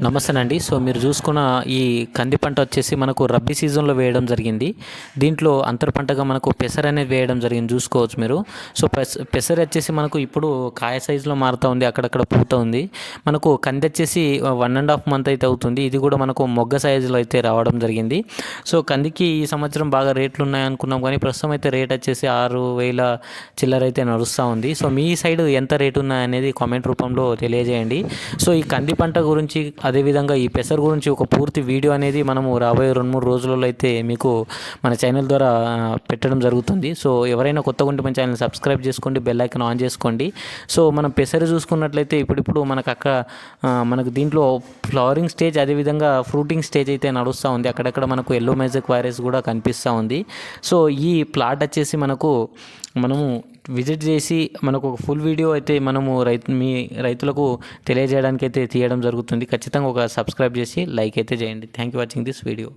నమస్తేనండి. So మీరు చూసుకున్న ఈ కంది పంట వచ్చేసి మనకు రబ్బీ సీజన్లో వేయడం జరిగింది. దీంట్లో అంతర పంటగా మనకు పెసర అనేది వేయడం జరిగింది, చూసుకోవచ్చు మీరు. సో పెసర వచ్చేసి మనకు ఇప్పుడు కాయ సైజులో మారుతూ ఉంది, అక్కడక్కడ పూత ఉంది. మనకు కంది వచ్చేసి 1.5 మంత్ అయితే అవుతుంది. ఇది కూడా మనకు మొగ్గ సైజులో అయితే రావడం జరిగింది. సో కందికి ఈ సంవత్సరం బాగా రేట్లు ఉన్నాయనుకున్నాం, కానీ ప్రస్తుతం అయితే రేట్ వచ్చేసి 6,000 చిల్లర అయితే నడుస్తూ ఉంది. సో మీ సైడ్ ఎంత రేటు ఉన్నాయనేది కామెంట్ రూపంలో తెలియజేయండి. సో ఈ కంది పంట గురించి, అదేవిధంగా ఈ పెసర గురించి ఒక పూర్తి వీడియో అనేది మనము రాబోయే 2-3 రోజులలో అయితే మీకు మన ఛానల్ ద్వారా పెట్టడం జరుగుతుంది. సో ఎవరైనా కొత్తగా ఉంటే మన ఛానల్ సబ్స్క్రైబ్ చేసుకోండి, బెల్ ఐకాన్ ఆన్ చేసుకోండి. సో మనం పెసర చూసుకున్నట్లయితే ఇప్పుడు మనకు దీంట్లో ఫ్లవరింగ్ స్టేజ్, అదేవిధంగా ఫ్రూటింగ్ స్టేజ్ అయితే నడుస్తూ ఉంది. అక్కడక్కడ మనకు ఎల్లో మేజక్ వైరస్ కూడా కనిపిస్తూ ఉంది. సో ఈ ప్లాట్ వచ్చేసి మనము విజిట్ చేసి మనకు ఒక ఫుల్ వీడియో అయితే మనము రైతులకు తెలియజేయడానికి అయితే తీయడం జరుగుతుంది. ఖచ్చితంగా ఒక సబ్స్క్రైబ్ చేసి లైక్ అయితే చేయండి. Thank you watching this video.